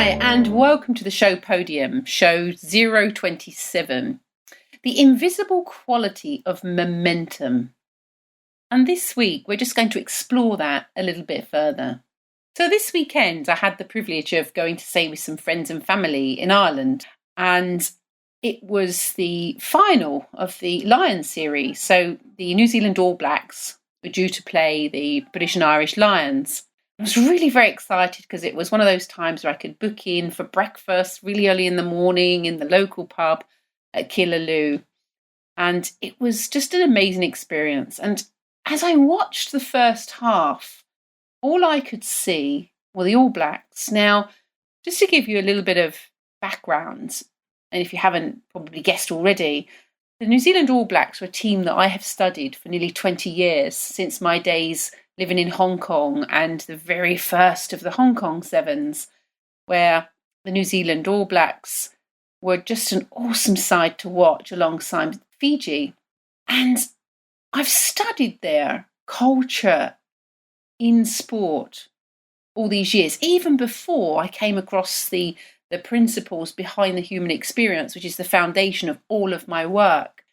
Hi, and welcome to the show Podium, show 027, the invisible quality of momentum. And this week, we're just going to explore that a little bit further. So this weekend, I had the privilege of going to stay with some friends and family in Ireland, and it was the final of the Lions series. So the New Zealand All Blacks were due to play the British and Irish Lions. I was really very excited because it was one of those times where I could book in for breakfast really early in the morning in the local pub at Killaloe. And it was just an amazing experience. And as I watched the first half, all I could see were the All Blacks. Now, just to give you a little bit of background, and if you haven't probably guessed already, the New Zealand All Blacks were a team that I have studied for nearly 20 years, since my days living in Hong Kong and the very first of the Hong Kong Sevens, where the New Zealand All Blacks were just an awesome side to watch alongside Fiji. And I've studied their culture in sport all these years, even before I came across the principles behind the human experience, which is the foundation of all of my work.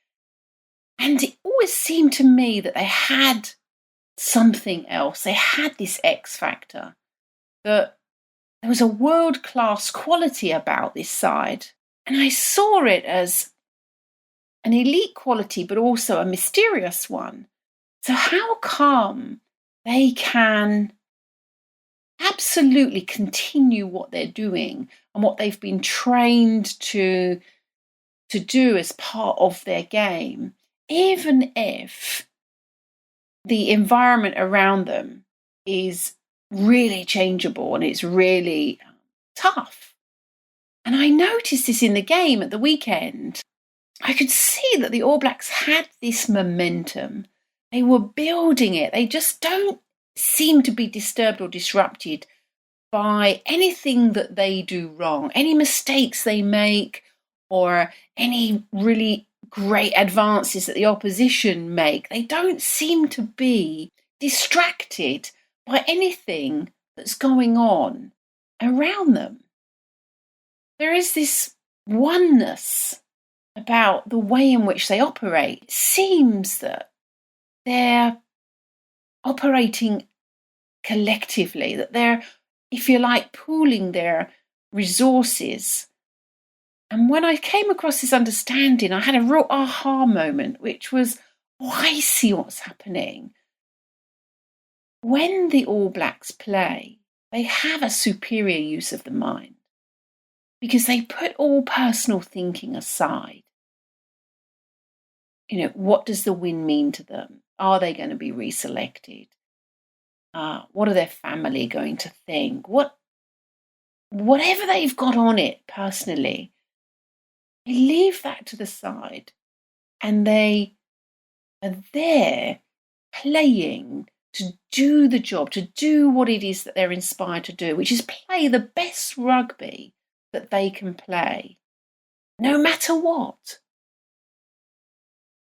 And it always seemed to me that they had something else. They had this X factor, that there was a world-class quality about this side. And I saw it as an elite quality, but also a mysterious one. So how come they can absolutely continue what they're doing and what they've been trained to do as part of their game, even if the environment around them is really changeable and it's really tough? And I noticed this in the game at the weekend. I could see that the All Blacks had this momentum. They were building it. They just don't seem to be disturbed or disrupted by anything that they do wrong, any mistakes they make, or any really great advances that the opposition make. They don't seem to be distracted by anything that's going on around them. There is this oneness about the way in which they operate. It seems that they're operating collectively, that they're, if you like, pooling their resources. And when I came across this understanding, I had a real aha moment, which was, oh, I see what's happening. When the All Blacks play, they have a superior use of the mind because they put all personal thinking aside. You know, what does the win mean to them? Are they going to be reselected? What are their family going to think? Whatever they've got on it personally, they leave that to the side and they are there playing to do the job, to do what it is that they're inspired to do, which is play the best rugby that they can play, no matter what.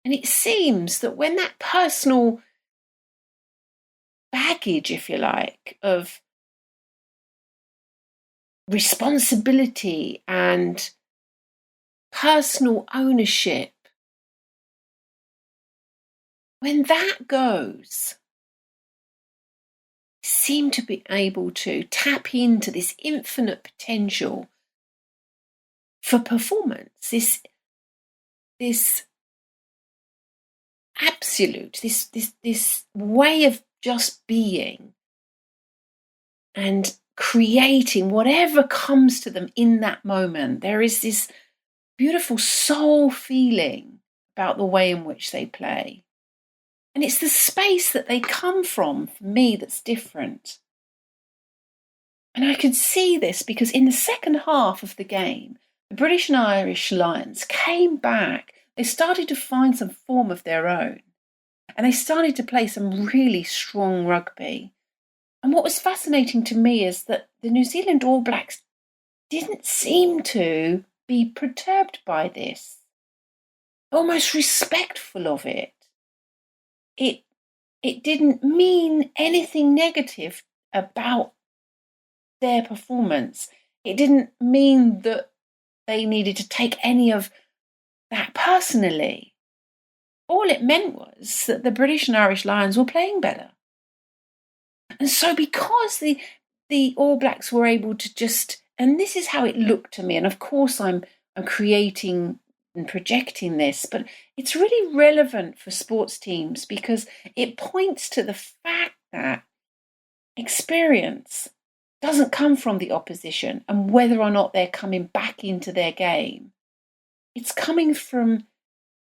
And it seems that when that personal baggage, if you like, of responsibility and personal ownership, when that goes, you seem to be able to tap into this infinite potential for performance, this absolute, this way of just being and creating whatever comes to them in that moment. There is this beautiful soul feeling about the way in which they play. And it's the space that they come from, for me, that's different. And I could see this because in the second half of the game, the British and Irish Lions came back. They started to find some form of their own. And they started to play some really strong rugby. And what was fascinating to me is that the New Zealand All Blacks didn't seem to be perturbed by this, almost respectful of it. It didn't mean anything negative about their performance. it didn't mean that they needed to take any of that personally. All it meant was that the British and Irish Lions were playing better. And so because the All Blacks were able to just, and this is how it looked to me, and of course I'm creating and projecting this, but it's really relevant for sports teams because it points to the fact that experience doesn't come from the opposition and whether or not they're coming back into their game. It's coming from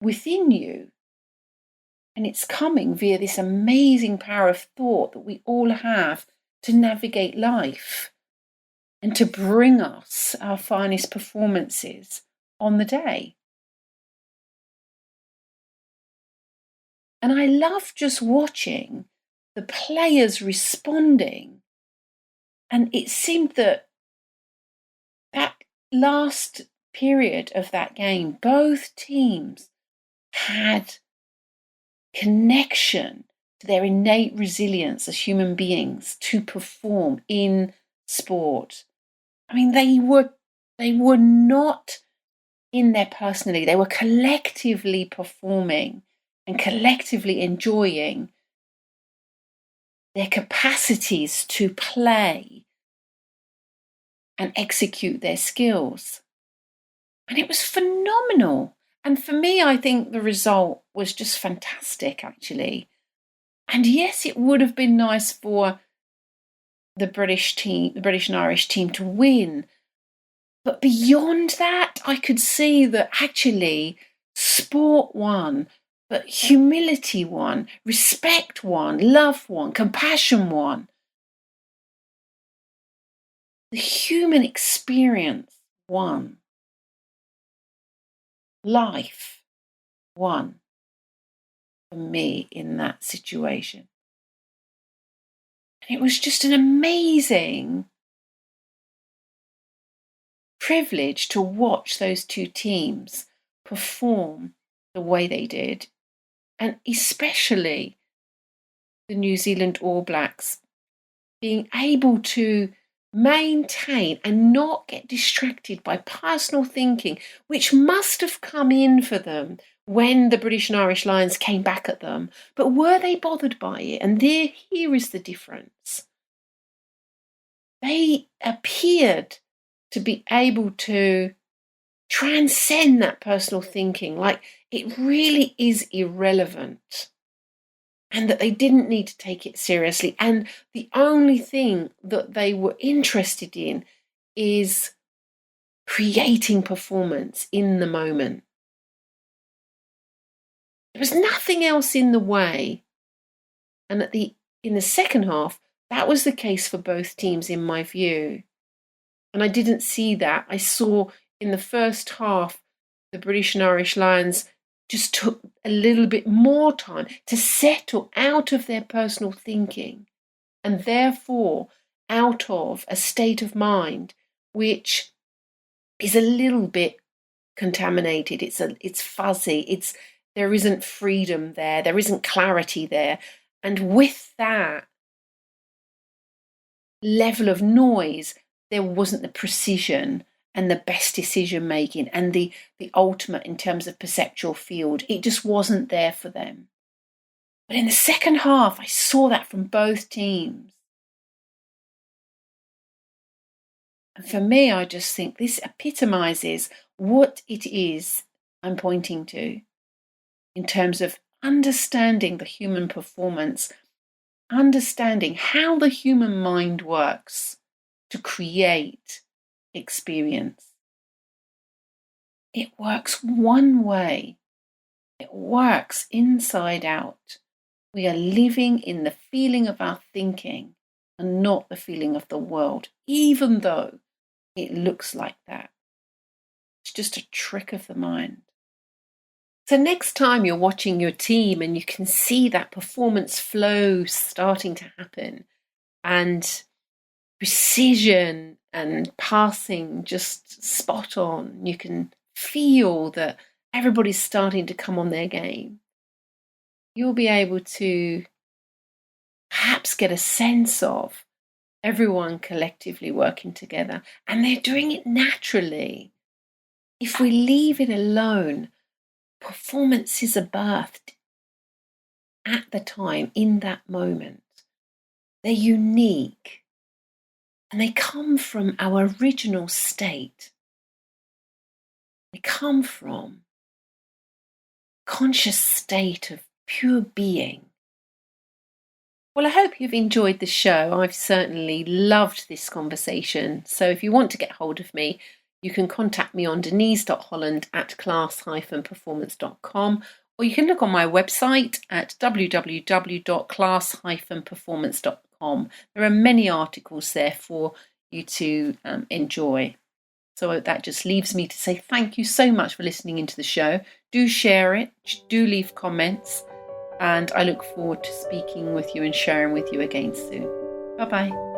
within you. And it's coming via this amazing power of thought that we all have to navigate life and to bring us our finest performances on the day. And I love just watching the players responding. And it seemed that last period of that game, both teams had connection to their innate resilience as human beings to perform in sport. I mean, they were not in there personally, they were collectively performing and collectively enjoying their capacities to play and execute their skills. And it was phenomenal. And for me, I think the result was just fantastic, actually. And yes, it would have been nice for the British and Irish team to win. But beyond that, I could see that actually sport won, but humility won, respect won, love won, compassion won. The human experience won. Life won for me in that situation. And it was just an amazing privilege to watch those two teams perform the way they did, and especially the New Zealand All Blacks being able to maintain and not get distracted by personal thinking, which must have come in for them when the British and Irish Lions came back at them. But were they bothered by it? And here is the difference. They appeared to be able to transcend that personal thinking, like it really is irrelevant, and that they didn't need to take it seriously. And the only thing that they were interested in is creating performance in the moment. There was nothing else in the way. And in the second half, that was the case for both teams, in my view. And I didn't see that. I saw in the first half, the British and Irish Lions just took a little bit more time to settle out of their personal thinking and therefore out of a state of mind which is a little bit contaminated. It's fuzzy. There isn't freedom there. There isn't clarity there. And with that level of noise, there wasn't the precision and the best decision making and the ultimate in terms of perceptual field. It just wasn't there for them. But in the second half, I saw that from both teams. And for me, I just think this epitomizes what it is I'm pointing to in terms of understanding the human performance, understanding how the human mind works to create experience. It works one way. It works inside out. We are living in the feeling of our thinking and not the feeling of the world, even though it looks like that. It's just a trick of the mind. So next time you're watching your team and you can see that performance flow starting to happen and precision and passing just spot on, you can feel that everybody's starting to come on their game. You'll be able to perhaps get a sense of everyone collectively working together, and they're doing it naturally. If we leave it alone, performances are birthed at the time, in that moment. They're unique, and they come from our original state. They come from conscious state of pure being. Well, I hope you've enjoyed the show. I've certainly loved this conversation. So if you want to get hold of me, you can contact me on denise.holland@class-performance.com, or you can look on my website at www.class-performance.com. There are many articles there for you to enjoy. So that just leaves me to say thank you so much for listening into the show. Do share it, do leave comments, and I look forward to speaking with you and sharing with you again soon. Bye-bye.